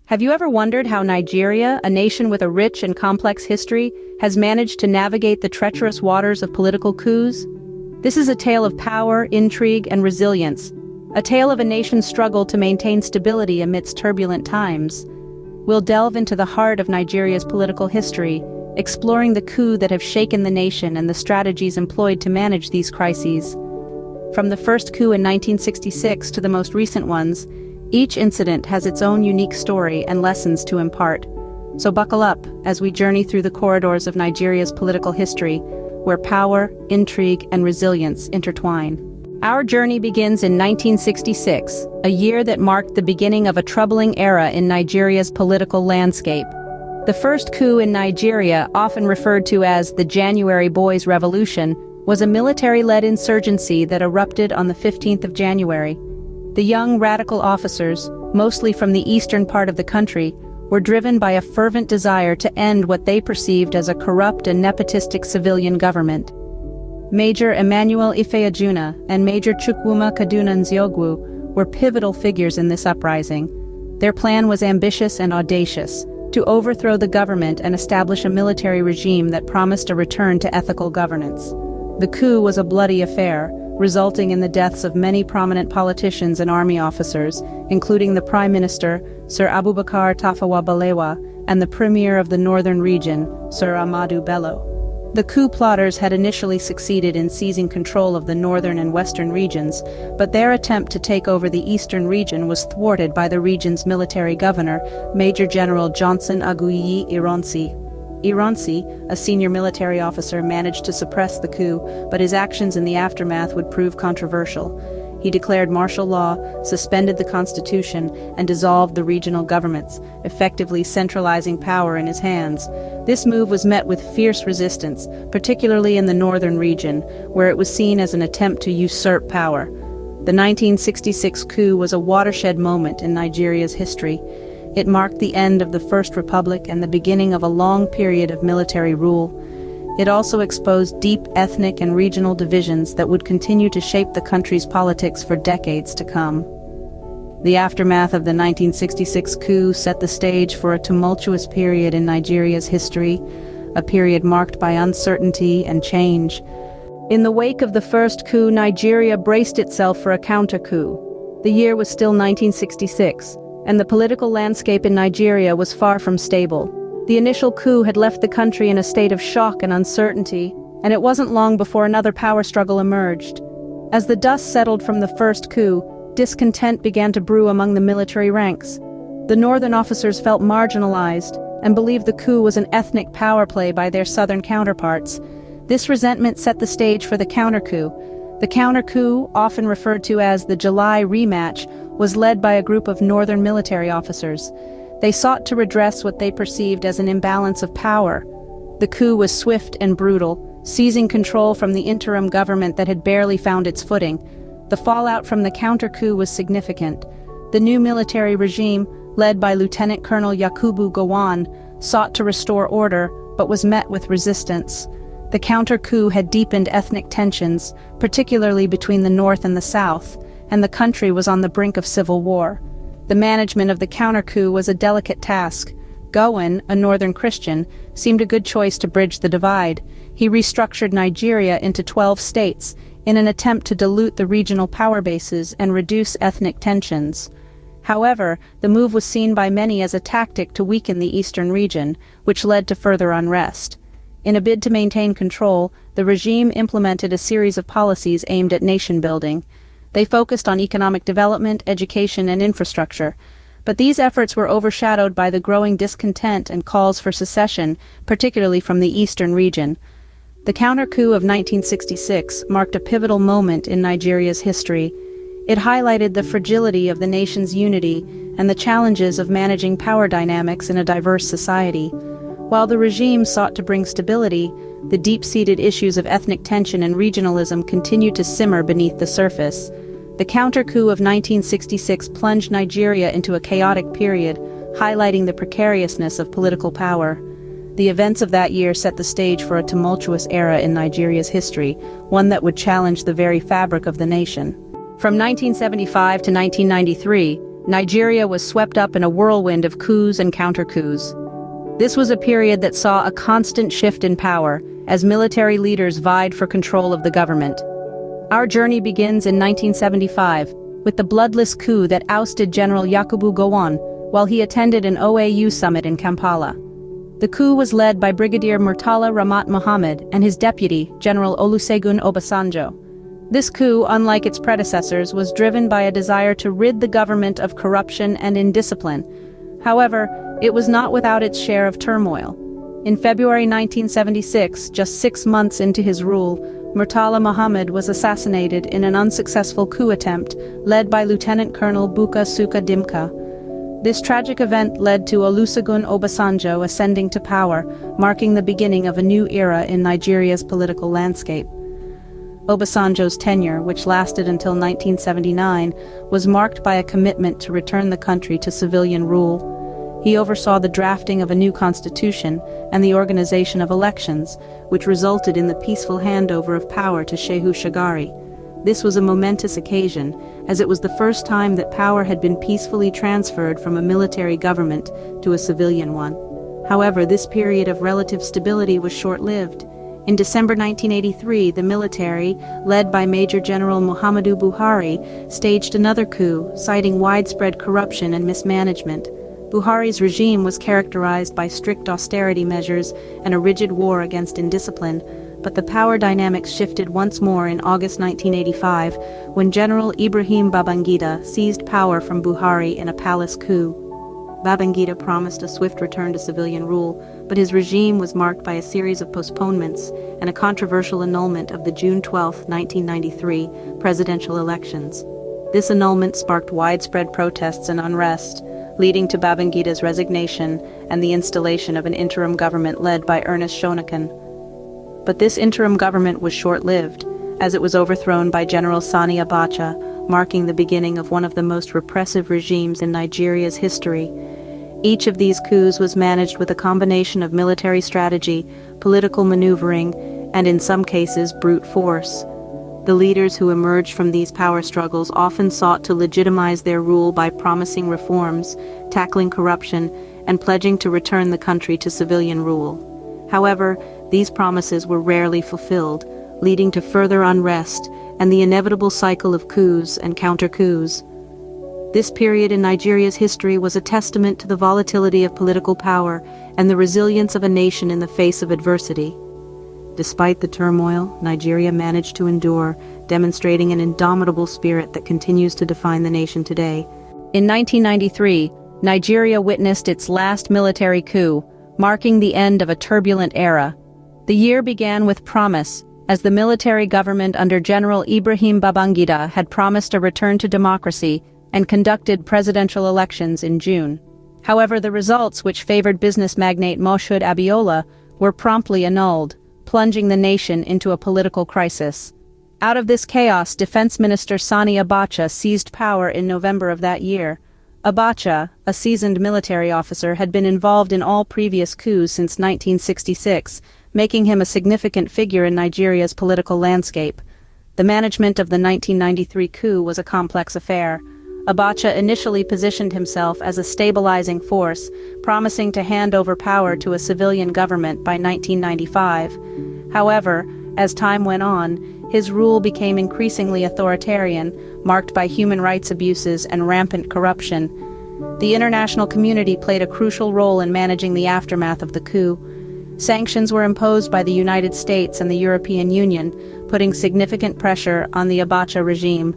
Have you ever wondered how Nigeria, a nation with a rich and complex history, has managed to navigate the treacherous waters of political coups? This is a tale of power, intrigue, and resilience, a tale of a nation's struggle to maintain stability amidst turbulent times. We'll delve into the heart of Nigeria's political history, exploring the coups that have shaken the nation and the strategies employed to manage these crises. From the first coup in 1966 to the most recent ones, each incident has its own unique story and lessons to impart. So buckle up as we journey through the corridors of Nigeria's political history, where power, intrigue, and resilience intertwine. Our journey begins in 1966, a year that marked the beginning of a troubling era in Nigeria's political landscape. The first coup in Nigeria, often referred to as the January Boys' Revolution, was a military-led insurgency that erupted on the 15th of January. The young radical officers, mostly from the eastern part of the country, were driven by a fervent desire to end what they perceived as a corrupt and nepotistic civilian government. Major Emmanuel Ifeajuna and Major Chukwuma Kaduna Nziogwu were pivotal figures in this uprising. Their plan was ambitious and audacious, to overthrow the government and establish a military regime that promised a return to ethical governance. The coup was a bloody affair, resulting in the deaths of many prominent politicians and army officers, including the Prime Minister, Sir Abubakar Tafawa Balewa, and the Premier of the Northern Region, Sir Ahmadu Bello. The coup plotters had initially succeeded in seizing control of the northern and western regions, but their attempt to take over the eastern region was thwarted by the region's military governor, Major General Johnson Aguiyi Ironsi. Ironsi, a senior military officer, managed to suppress the coup, but his actions in the aftermath would prove controversial. He declared martial law, suspended the constitution, and dissolved the regional governments, effectively centralizing power in his hands. This move was met with fierce resistance, particularly in the northern region, where it was seen as an attempt to usurp power. The 1966 coup was a watershed moment in Nigeria's history. It marked the end of the First Republic and the beginning of a long period of military rule. It also exposed deep ethnic and regional divisions that would continue to shape the country's politics for decades to come. The aftermath of the 1966 coup set the stage for a tumultuous period in Nigeria's history, a period marked by uncertainty and change. In the wake of the first coup, Nigeria braced itself for a counter-coup. The year was still 1966. And the political landscape in Nigeria was far from stable. The initial coup had left the country in a state of shock and uncertainty, and it wasn't long before another power struggle emerged. As the dust settled from the first coup, discontent began to brew among the military ranks. The northern officers felt marginalized and believed the coup was an ethnic power play by their southern counterparts. This resentment set the stage for the counter-coup. The counter-coup, often referred to as the July rematch, was led by a group of northern military officers. They sought to redress what they perceived as an imbalance of power. The coup was swift and brutal, seizing control from the interim government that had barely found its footing. The fallout from the counter-coup was significant. The new military regime, led by Lieutenant Colonel Yakubu Gowon, sought to restore order, but was met with resistance. The counter-coup had deepened ethnic tensions, particularly between the north and the south, and the country was on the brink of civil war. The management of the counter-coup was a delicate task. Gowon, a northern Christian, seemed a good choice to bridge the divide. He restructured Nigeria into 12 states in an attempt to dilute the regional power bases and reduce ethnic tensions. However, the move was seen by many as a tactic to weaken the eastern region, which led to further unrest. In a bid to maintain control, the regime implemented a series of policies aimed at nation-building. They focused on economic development, education, and infrastructure. But these efforts were overshadowed by the growing discontent and calls for secession, particularly from the eastern region. The counter-coup of 1966 marked a pivotal moment in Nigeria's history. It highlighted the fragility of the nation's unity and the challenges of managing power dynamics in a diverse society. While the regime sought to bring stability, the deep-seated issues of ethnic tension and regionalism continued to simmer beneath the surface. The counter-coup of 1966 plunged Nigeria into a chaotic period, highlighting the precariousness of political power. The events of that year set the stage for a tumultuous era in Nigeria's history, one that would challenge the very fabric of the nation. From 1975 to 1993, Nigeria was swept up in a whirlwind of coups and counter-coups. This was a period that saw a constant shift in power as military leaders vied for control of the government. Our journey begins in 1975 with the bloodless coup that ousted General Yakubu Gowon while he attended an OAU summit in Kampala. The coup was led by Brigadier Murtala Ramat Mohammed and his deputy, General Olusegun Obasanjo. This coup, unlike its predecessors, was driven by a desire to rid the government of corruption and indiscipline. However, it was not without its share of turmoil. In February 1976, just 6 months into his rule, Murtala Mohammed was assassinated in an unsuccessful coup attempt led by Lieutenant Colonel Buka Suka Dimka. This tragic event led to Olusegun Obasanjo ascending to power, marking the beginning of a new era in Nigeria's political landscape. Obasanjo's tenure, which lasted until 1979, was marked by a commitment to return the country to civilian rule. He oversaw the drafting of a new constitution and the organization of elections, which resulted in the peaceful handover of power to Shehu Shagari. This was a momentous occasion, as it was the first time that power had been peacefully transferred from a military government to a civilian one. However, this period of relative stability was short-lived. In December 1983, the military, led by Major General Muhammadu Buhari, staged another coup, citing widespread corruption and mismanagement. Buhari's regime was characterized by strict austerity measures and a rigid war against indiscipline, but the power dynamics shifted once more in August 1985, when General Ibrahim Babangida seized power from Buhari in a palace coup. Babangida promised a swift return to civilian rule, but his regime was marked by a series of postponements and a controversial annulment of the June 12, 1993, presidential elections. This annulment sparked widespread protests and unrest, leading to Babangida's resignation and the installation of an interim government led by Ernest Shonekan. But this interim government was short-lived, as it was overthrown by General Sani Abacha, marking the beginning of one of the most repressive regimes in Nigeria's history. Each of these coups was managed with a combination of military strategy, political maneuvering, and in some cases brute force. The leaders who emerged from these power struggles often sought to legitimize their rule by promising reforms, tackling corruption, and pledging to return the country to civilian rule. However, these promises were rarely fulfilled, leading to further unrest and the inevitable cycle of coups and counter-coups. This period in Nigeria's history was a testament to the volatility of political power and the resilience of a nation in the face of adversity. Despite the turmoil, Nigeria managed to endure, demonstrating an indomitable spirit that continues to define the nation today. In 1993, Nigeria witnessed its last military coup, marking the end of a turbulent era. The year began with promise, as the military government under General Ibrahim Babangida had promised a return to democracy and conducted presidential elections in June. However, the results, which favored business magnate Moshood Abiola, were promptly annulled, plunging the nation into a political crisis. Out of this chaos, Defense Minister Sani Abacha seized power in November of that year. Abacha, a seasoned military officer, had been involved in all previous coups since 1966, making him a significant figure in Nigeria's political landscape. The management of the 1993 coup was a complex affair. Abacha initially positioned himself as a stabilizing force, promising to hand over power to a civilian government by 1995. However, as time went on, his rule became increasingly authoritarian, marked by human rights abuses and rampant corruption. The international community played a crucial role in managing the aftermath of the coup. Sanctions were imposed by the United States and the European Union, putting significant pressure on the Abacha regime.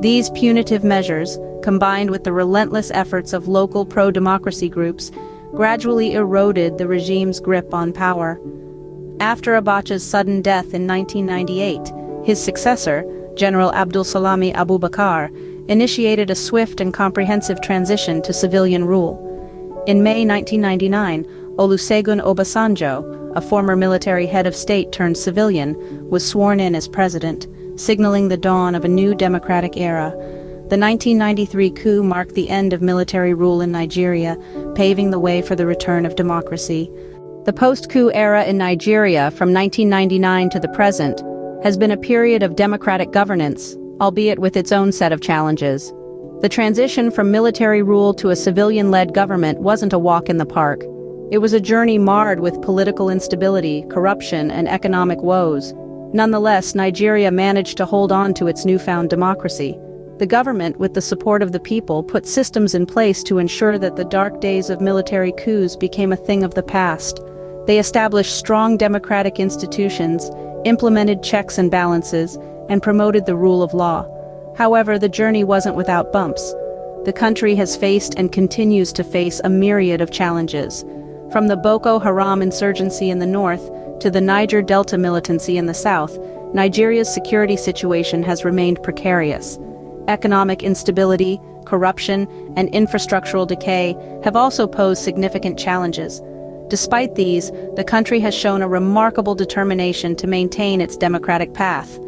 These punitive measures, combined with the relentless efforts of local pro-democracy groups, gradually eroded the regime's grip on power. After Abacha's sudden death in 1998, his successor, General Abdulsalami Abubakar, initiated a swift and comprehensive transition to civilian rule. In May 1999, Olusegun Obasanjo, a former military head of state turned civilian, was sworn in as president, signaling the dawn of a new democratic era. The 1993 coup marked the end of military rule in Nigeria, paving the way for the return of democracy. The post-coup era in Nigeria from 1999 to the present has been a period of democratic governance, albeit with its own set of challenges. The transition from military rule to a civilian-led government wasn't a walk in the park. It was a journey marred with political instability, corruption, and economic woes. Nonetheless, Nigeria managed to hold on to its newfound democracy. The government, with the support of the people, put systems in place to ensure that the dark days of military coups became a thing of the past. They established strong democratic institutions, implemented checks and balances, and promoted the rule of law. However, the journey wasn't without bumps. The country has faced and continues to face a myriad of challenges. From the Boko Haram insurgency in the north to the Niger Delta militancy in the south, Nigeria's security situation has remained precarious. Economic instability, corruption, and infrastructural decay have also posed significant challenges. Despite these, the country has shown a remarkable determination to maintain its democratic path.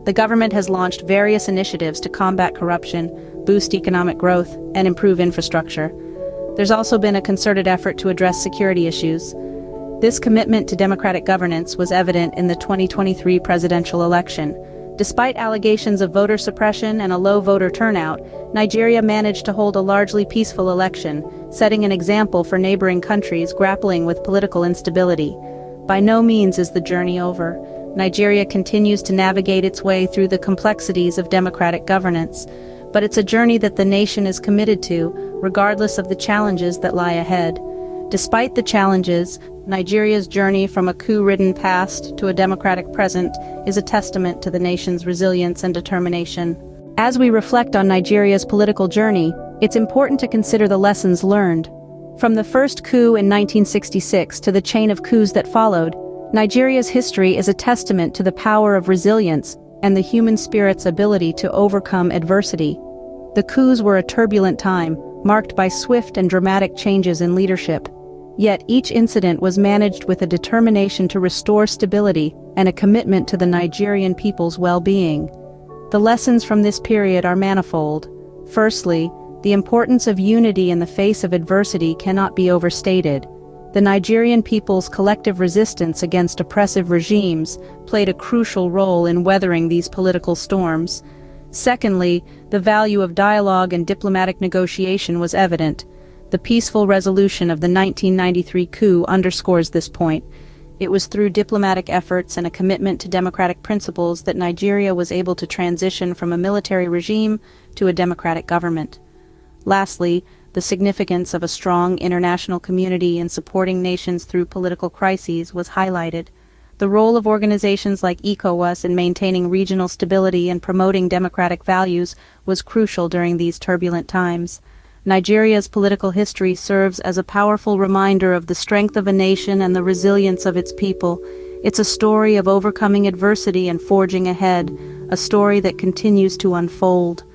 The government has launched various initiatives to combat corruption, boost economic growth, and improve infrastructure. There's also been a concerted effort to address security issues. This commitment to democratic governance was evident in the 2023 presidential election. Despite allegations of voter suppression and a low voter turnout, Nigeria managed to hold a largely peaceful election, setting an example for neighboring countries grappling with political instability. By no means is the journey over. Nigeria continues to navigate its way through the complexities of democratic governance, but it's a journey that the nation is committed to, regardless of the challenges that lie ahead. Despite the challenges, Nigeria's journey from a coup-ridden past to a democratic present is a testament to the nation's resilience and determination. As we reflect on Nigeria's political journey, it's important to consider the lessons learned. From the first coup in 1966 to the chain of coups that followed, Nigeria's history is a testament to the power of resilience and the human spirit's ability to overcome adversity. The coups were a turbulent time, marked by swift and dramatic changes in leadership. Yet each incident was managed with a determination to restore stability and a commitment to the Nigerian people's well-being. The lessons from this period are manifold. Firstly, the importance of unity in the face of adversity cannot be overstated. The Nigerian people's collective resistance against oppressive regimes played a crucial role in weathering these political storms. Secondly, the value of dialogue and diplomatic negotiation was evident. The peaceful resolution of the 1993 coup underscores this point. It was through diplomatic efforts and a commitment to democratic principles that Nigeria was able to transition from a military regime to a democratic government. Lastly, the significance of a strong international community in supporting nations through political crises was highlighted. The role of organizations like ECOWAS in maintaining regional stability and promoting democratic values was crucial during these turbulent times. Nigeria's political history serves as a powerful reminder of the strength of a nation and the resilience of its people. It's a story of overcoming adversity and forging ahead, a story that continues to unfold.